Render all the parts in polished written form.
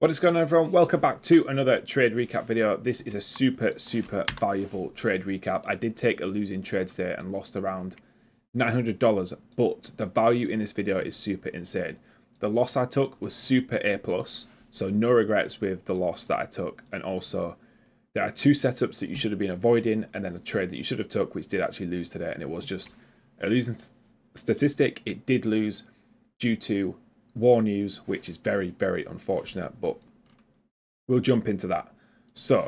What is going on, everyone? Welcome back to another trade recap video. This is a super valuable trade recap. I did take a losing trade today and lost around $900, but the value in this video is super insane. The loss I took was super A+, so no regrets with the loss that I took. And also, there are two setups that you should have been avoiding, and then a trade that you should have took, which did actually lose today, and it was just a losing statistic. It did lose due to war news, which is very unfortunate, but we'll jump into that. So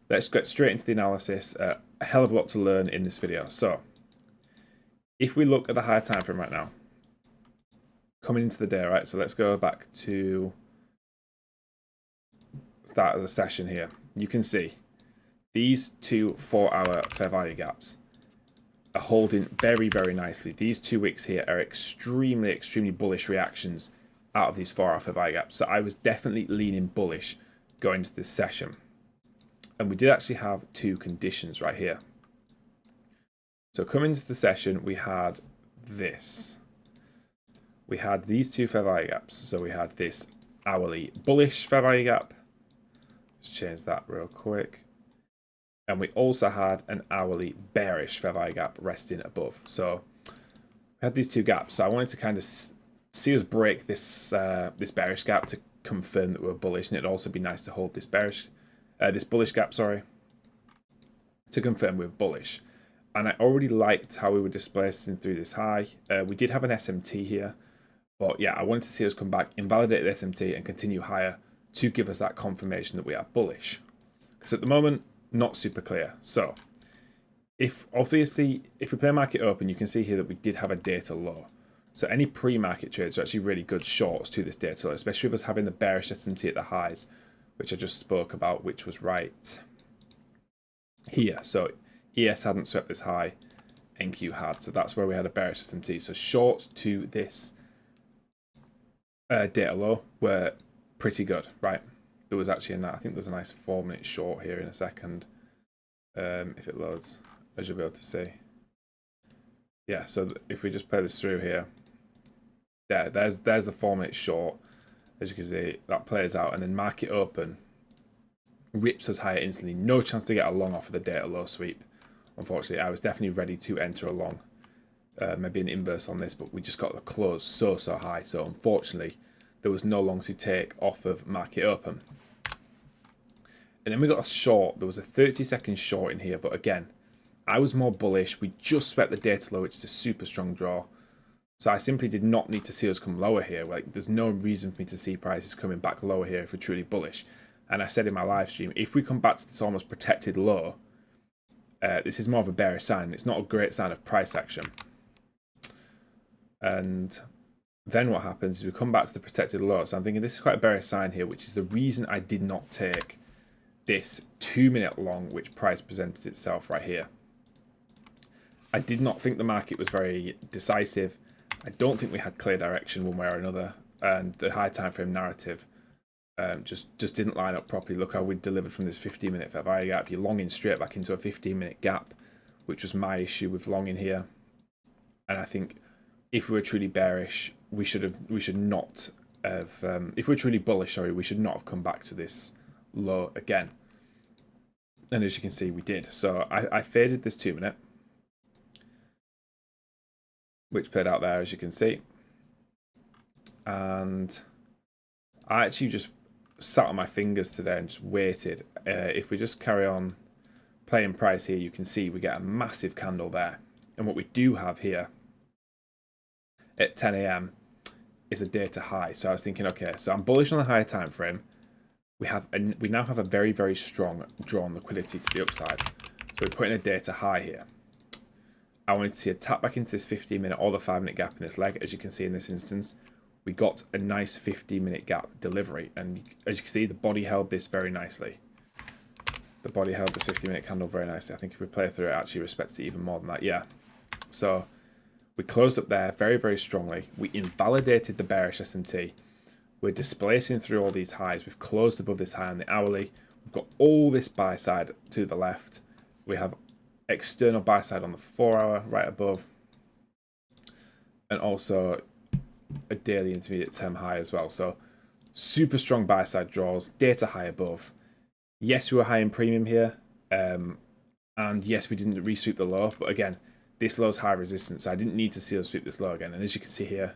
let's get straight into the analysis. A hell of a lot to learn in this video. So if we look at the higher time frame right now, coming into the day, right? So let's go back to start of the session here. You can see these two 4-hour fair value gaps are holding very nicely. These 2 weeks here are extremely bullish reactions out of these 4-hour fair value gaps. So I was definitely leaning bullish going into this session. And we did actually have two conditions right here. So coming into the session, we had this. We had these two fair value gaps. So we had this hourly bullish fair value gap. Let's change that real quick. And we also had an hourly bearish fair value gap resting above. So we had these two gaps. So I wanted to kind of see us break this this bearish gap to confirm that we're bullish, and it'd also be nice to hold this this bullish gap, sorry, to confirm we're bullish. And I already liked how we were displacing through this high. We did have an SMT here, but yeah, I wanted to see us come back, invalidate the SMT, and continue higher to give us that confirmation that we are bullish. Because at the moment, not super clear. So if we play market open, you can see here that we did have a data low. So any pre-market trades are actually really good shorts to this data low, especially with us having the bearish SMT at the highs, which I just spoke about, which was right here. So ES hadn't swept this high, NQ had. So that's where we had a bearish SMT. So shorts to this data low were pretty good, right? There was actually I think there's a nice 4-minute short here in a second. If it loads, as you'll be able to see. Yeah, so if we just play this through here, there's the 4-minute short. As you can see, that plays out, and then market open rips us higher instantly. No chance to get a long off of the data low sweep. Unfortunately, I was definitely ready to enter a long. Maybe an inverse on this, but we just got the close so high. So unfortunately, there was no long to take off of market open. And then we got a short. There was a 30-second short in here, but again, I was more bullish. We just swept the data low, which is a super strong draw. So I simply did not need to see us come lower here. Like, there's no reason for me to see prices coming back lower here if we're truly bullish. And I said in my live stream, if we come back to this almost protected low, this is more of a bearish sign. It's not a great sign of price action. And then what happens is we come back to the protected low. So I'm thinking this is quite a bearish sign here, which is the reason I did not take this 2-minute long, which price presented itself right here. I did not think the market was very decisive. I don't think we had clear direction one way or another, and the high time frame narrative just didn't line up properly. Look how we delivered from this 15-minute fair value gap. You're longing straight back into a 15-minute gap, which was my issue with longing here. And I think if we were truly bearish, we should not have. If we were truly bullish, sorry, we should not have come back to this low again. And as you can see, we did. So I faded this 2-minute, which played out there, as you can see. And I actually just sat on my fingers today and just waited. If we just carry on playing price here, you can see we get a massive candle there. And what we do have here at 10 a.m. is a data high. So I was thinking, okay, so I'm bullish on the higher time frame. We now have a very strong drawn liquidity to the upside. So we're putting a data high here. I wanted to see a tap back into this 15-minute or the 5-minute gap in this leg. As you can see in this instance, we got a nice 15-minute gap delivery. And as you can see, the body held this very nicely. The body held this 15-minute candle very nicely. I think if we play through it, actually respects it even more than that. Yeah. So we closed up there very strongly. We invalidated the bearish SMT. We're displacing through all these highs. We've closed above this high on the hourly. We've got all this buy side to the left. We have external buy side on the 4-hour right above. And also a daily intermediate term high as well. So Super strong buy side draws, data high above. Yes, we were high in premium here. And yes, we didn't resweep the low, but again, this low's high resistance, so I didn't need to see us sweep this low again. And as you can see here,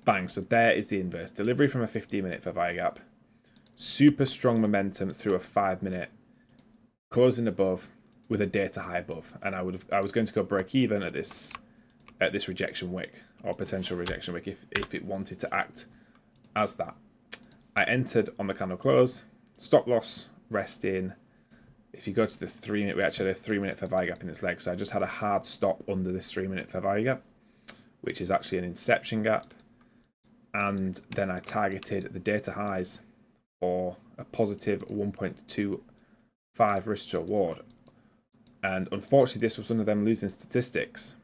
bang, so there is the inverse. Delivery from a 15-minute fair value gap. Super strong momentum through a 5-minute, closing above with a data high above. And I was going to go break even at this rejection wick, or potential rejection wick, if it wanted to act as that. I entered on the candle close, stop loss, rest in. If you go to the 3-minute, we actually had a 3-minute fair value gap in this leg, so I just had a hard stop under this 3-minute fair value gap, which is actually an inception gap. And then I targeted the data highs for a positive 1.25 risk to reward. And unfortunately, this was one of them losing statistics.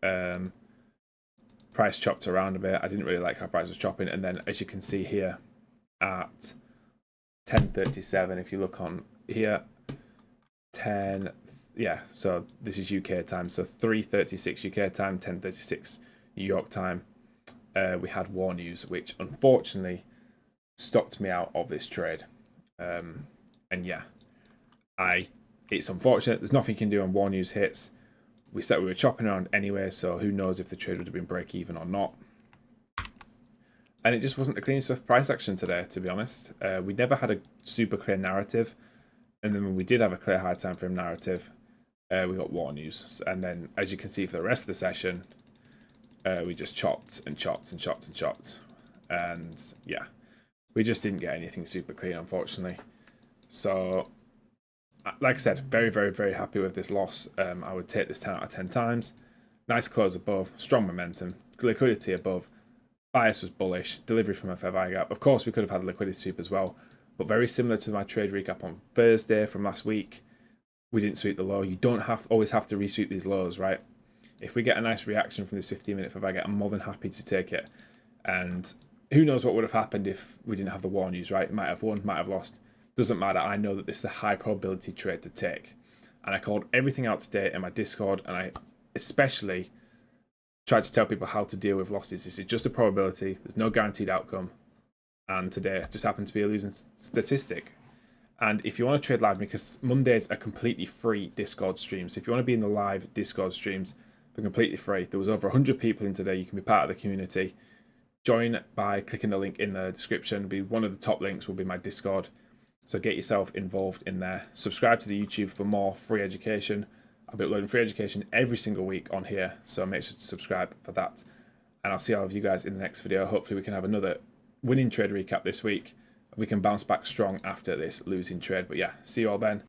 Price chopped around a bit. I didn't really like how price was chopping. And then, as you can see here, at 10:37, if you look on here, so this is UK time. So 3:36 UK time, 10:36 New York time. We had war news, which unfortunately stopped me out of this trade. And yeah, it's unfortunate. There's nothing you can do when war news hits. We said we were chopping around anyway, so who knows if the trade would have been break even or not. And it just wasn't the cleanest of price action today, to be honest. We never had a super clear narrative. And then when we did have a clear high time frame narrative, we got war news. And then, as you can see, for the rest of the session, we just chopped and chopped and chopped and chopped. And yeah, we just didn't get anything super clean, unfortunately. So, like I said, very, very, very happy with this loss. I would take this 10 out of 10 times. Nice close above, strong momentum, liquidity above. Bias was bullish, delivery from a fair value gap. Of course, we could have had a liquidity sweep as well, but very similar to my trade recap on Thursday from last week, we didn't sweep the low. You don't always have to resweep these lows, right? If we get a nice reaction from this 15-minute fair value gap, I'm more than happy to take it. And who knows what would have happened if we didn't have the war news, right? Might have won, might have lost. Doesn't matter. I know that this is a high probability trade to take. And I called everything out today in my Discord, and I especially tried to tell people how to deal with losses. This is just a probability. There's no guaranteed outcome. And today just happened to be a losing statistic. And if you want to trade live, because Mondays are completely free Discord streams. So if you want to be in the live Discord streams, they're completely free. There was over 100 people in today. You can be part of the community. Join by clicking the link in the description. Be one of the top links will be my Discord. So get yourself involved in there. Subscribe to the YouTube for more free education. I'll be uploading free education every single week on here. So make sure to subscribe for that. And I'll see all of you guys in the next video. Hopefully we can have another winning trade recap this week. We can bounce back strong after this losing trade. But yeah, see you all then.